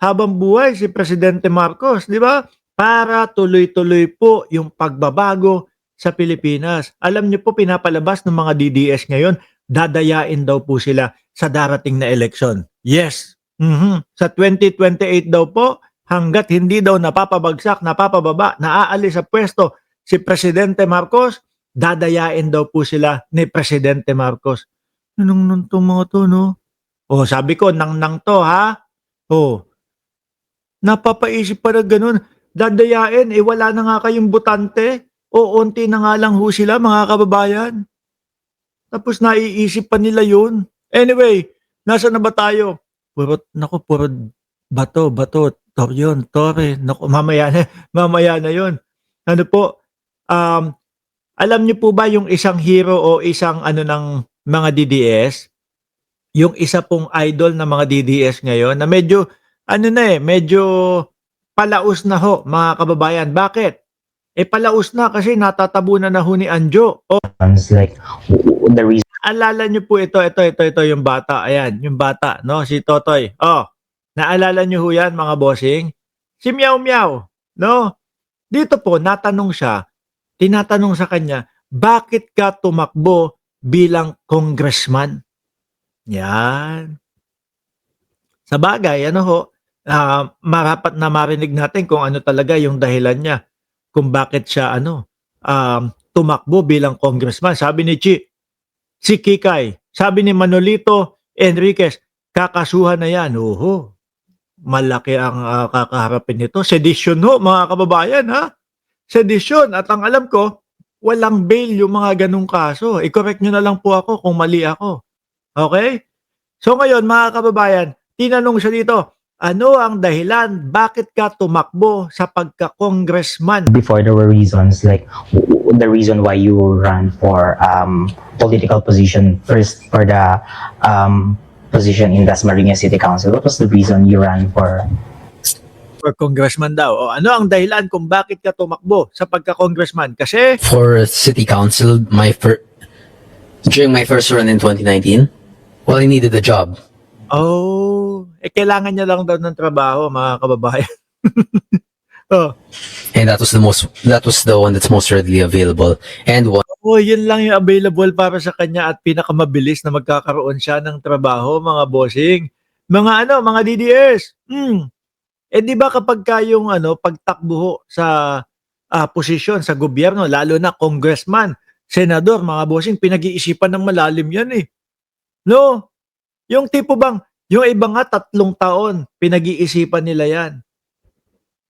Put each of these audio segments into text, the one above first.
habang buhay si Presidente Marcos, di ba? Para tuloy-tuloy po yung pagbabago sa Pilipinas. Alam niyo po, pinapalabas ng mga DDS ngayon, dadayain daw po sila sa darating na eleksyon. Yes. Sa 2028 daw po, hanggat hindi daw napapabagsak, napapababa, naaalis sa pwesto si Presidente Marcos, dadayain daw po sila ni Presidente Marcos. Anong nung to mga to, no? Oh, sabi ko, nang to, ha? Oh, napapaisip pa na ganun. Dadayain, wala na nga kayong butante. O, unti na nga lang ho sila, mga kababayan. Tapos naiisip pa nila yun. Anyway, nasa na ba tayo? Puro bato, yun, tore. Naku, mamaya na yun. Ano po, alam niyo po ba yung isang hero o isang ano ng mga DDS? Yung isa pong idol ng mga DDS ngayon na medyo, medyo palaos na ho, mga kababayan. Bakit? Palaos na kasi natatabunan na ho ni Anjo. O, Like the reason alala niyo po ito, yung bata. Ayan, yung bata, no? Si Totoy. Oh, naalala niyo ho yan, mga bossing? Si Meow Meow, no? Dito po, tinatanong sa kanya, bakit ka tumakbo bilang congressman? Yan. Sa bagay, ano ho, marapat na marinig natin kung ano talaga yung dahilan niya. Kung bakit siya, tumakbo bilang congressman. Sabi ni si Kikay, sabi ni Manolito Enriquez, kakasuhan na yan. Oho, malaki ang kakaharapin nito. Sedition ho, mga kababayan, ha? Sedition. At ang alam ko, walang bail yung mga ganung kaso. I-correct nyo na lang po ako kung mali ako. Okay? So ngayon, mga kababayan, tinanong siya dito, ano ang dahilan? Bakit ka tumakbo sa pagka-congressman? before there were reasons like the reason why you ran for political position first for the position in Dasmariñas City Council. What was the reason you ran for Congressman daw. O ano ang dahilan kung bakit ka tumakbo sa pagka-congressman? Kasi for city council during my first run in 2019. Well, I needed a job. kailangan niya lang daw ng trabaho, mga kababayan. oh, And that was the one that's most readily available. And one yun lang yung available para sa kanya at pinakamabilis na magkakaroon siya ng trabaho, mga bossing. Mga DDS. Di ba kapag kayong pagtakbo ho sa posisyon sa gobyerno, lalo na congressman, senador, mga bossing, pinag-iisipan ng malalim yan eh. No? Yung tipo bang, yung iba nga 3 taon, pinag-iisipan nila yan.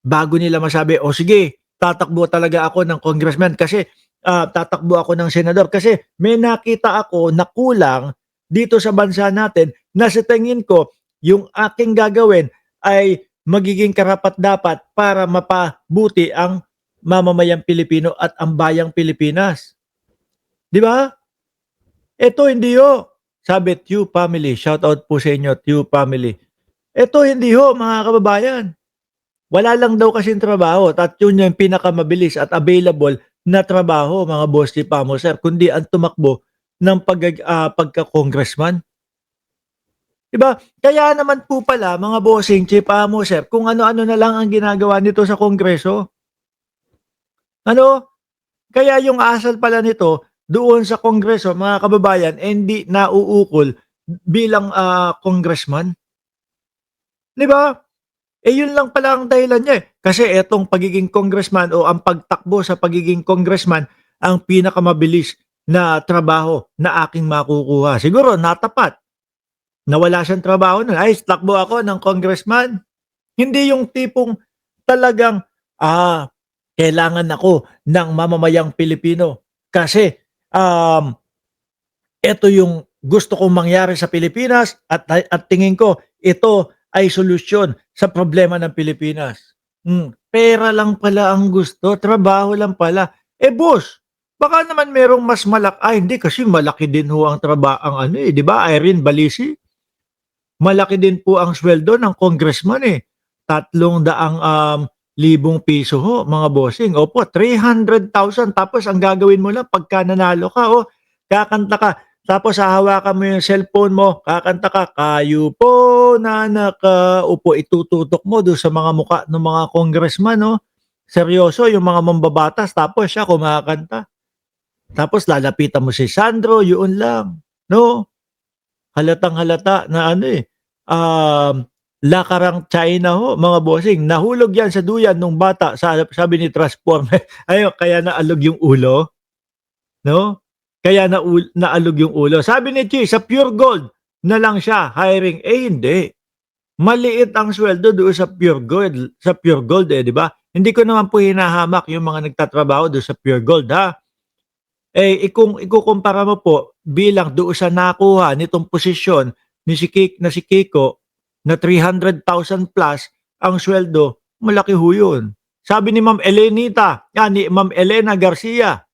Bago nila masabi, sige, tatakbo talaga ako ng congressman kasi tatakbo ako ng senador kasi may nakita ako na kulang dito sa bansa natin na sa tingin ko, yung aking gagawin ay magiging karapat-dapat para mapabuti ang mamamayang Pilipino at ang bayang Pilipinas. Di ba? Ito hindi ho. Sabi, Tew family. Shout out po sa inyo, Tew family. Ito hindi ho, mga kababayan. Wala lang daw kasing trabaho at yun yung pinakamabilis at available na trabaho, mga boss ni Pamo, sir, kundi ang tumakbo ng pagka-congressman. Diba? Kaya naman po pala, mga bossing, Chief Amo, sir, kung ano-ano na lang ang ginagawa nito sa Kongreso. Kaya yung asal pala nito, doon sa Kongreso, mga kababayan, hindi nauukol bilang congressman. Diba? Yun lang pala ang dahilan niya eh. Kasi etong pagiging congressman o ang pagtakbo sa pagiging congressman ang pinakamabilis na trabaho na aking makukuha. Siguro natapat. Nawala siyang trabaho nun. Ay, takbo ako ng congressman. Hindi yung tipong talagang, kailangan ako ng mamamayang Pilipino. Kasi, ito yung gusto kong mangyari sa Pilipinas at tingin ko, ito ay solusyon sa problema ng Pilipinas. Pera lang pala ang gusto, trabaho lang pala. Boss, baka naman merong mas malaki. Hindi kasi malaki din ho ang trabaho, di ba? Irene Balisi. Malaki din po ang sweldo ng congressman 300,000 piso ho, mga bossing. Opo, 300,000. Tapos ang gagawin mo lang pagka nanalo ka, kakanta ka. Tapos hahawakan mo yung cellphone mo, kakanta ka, kayo po Kiko na nakaupo, itututok mo doon sa mga muka ng mga congressman, no? Seryoso, yung mga mambabatas, tapos siya kumakanta. Tapos lalapitan mo si Sandro, yun lang. No? Halatang halata na ano eh. Lakarang China ho, mga bossing. Nahulog yan sa duyan nung bata, sabi ni Transformer. Ayun, kaya naalog yung ulo. No? Kaya naalog yung ulo. Sabi ni Chi, sa Pure Gold na lang siya hiring. Eh, hindi. Maliit ang sweldo doon sa Pure Gold eh, di ba? Hindi ko naman po hinahamak yung mga nagtatrabaho doon sa Pure Gold, ha? Eh, kung ikukumpara mo po bilang doon sa nakuha nitong posisyon ni si Kiko na 300,000 plus ang sweldo, malaki ho yun. Sabi ni Ma'am ni Ma'am Elena Garcia,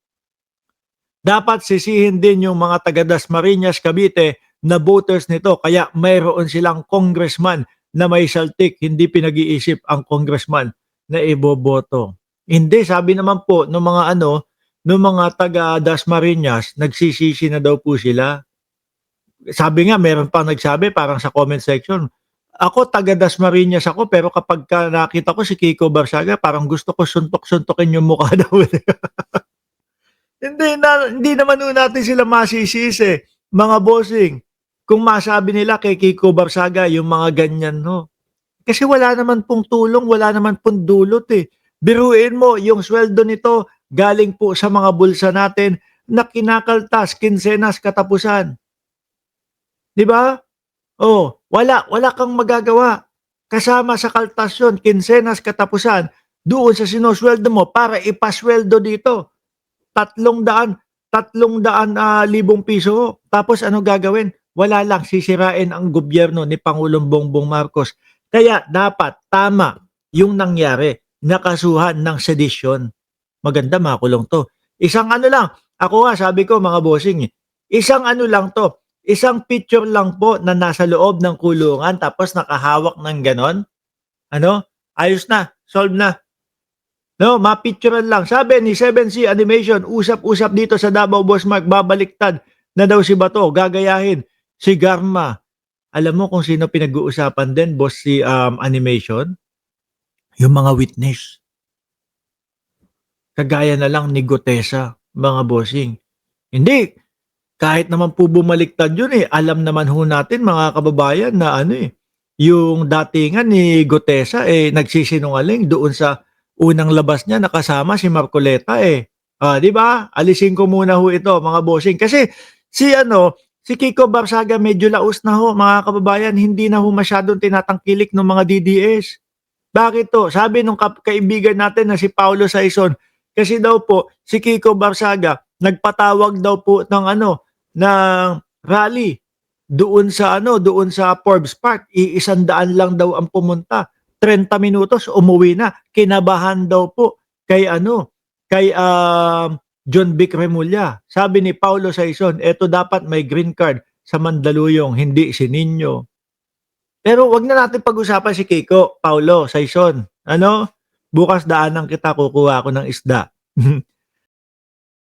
dapat sisihin din yung mga taga Dasmariñas, Cavite na voters nito. Kaya mayroon silang congressman na may saltik. Hindi pinag-iisip ang congressman na iboboto. Hindi, sabi naman po ng mga taga Dasmariñas, nagsisisi na daw po sila. Sabi nga, meron pang nagsabi parang sa comment section, ako taga Dasmariñas ako pero kapag nakita ko si Kiko Barsaga, parang gusto ko suntok-suntokin yung mukha daw. Hindi naman natin sila masisisi, mga bossing. Kung masabi nila kay Kiko Barsaga yung mga ganyan, no? Kasi wala naman pong tulong, wala naman pong dulot eh. Biruin mo, yung sweldo nito galing po sa mga bulsa natin na kinakaltas, kinsenas, katapusan. Di ba? Oh, wala kang magagawa. Kasama sa kaltas yun, kinsenas, katapusan, doon sa sinusweldo mo para ipasweldo dito. 300,000 piso. Tapos ano gagawin? Wala lang, sisirain ang gobyerno ni Pangulong Bongbong Marcos. Kaya dapat tama yung nangyari, nakasuhan ng sedition. Maganda, makulong to. Isang ano lang, ako nga sabi ko mga bossing, isang ano lang to, isang picture lang po na nasa loob ng kulungan tapos nakahawak ng ganon. Ano? Ayos na, solve na. No, mapicturean lang. Sabi ni 7C Animation, usap-usap dito sa Davao Boss Mark, babaliktad na daw si Bato, gagayahin si Garma. Alam mo kung sino pinag-uusapan din, boss, si Animation? Yung mga witness. Kagaya na lang ni Gutesa, mga bossing. Hindi, kahit naman po bumaliktad yun eh, alam naman ho natin mga kababayan na ano eh, yung datingan ni Gutesa eh nagsisinungaling doon sa unang labas niya nakasama si Marcoleta eh. Di ba? Alisin ko muna ho ito mga bossing kasi si Kiko Barsaga medyo laos na ho mga kababayan, hindi na ho masyadong tinatangkilik ng mga DDS. Bakit to? Sabi nung kaibigan natin na si Paulo Saison, kasi daw po si Kiko Barsaga nagpatawag daw po ng rally doon sa Forbes Park. 100 lang daw ang pumunta. 30 minutos umuwi na. Kinabahan daw po kay John Vic Remulla. Sabi ni Paulo Saison, eto dapat may green card sa Mandaluyong, hindi si Nino. Pero wag na natin pag-usapan si Kiko, Paulo Saison. Bukas daanan kita, kukuha ako ng isda.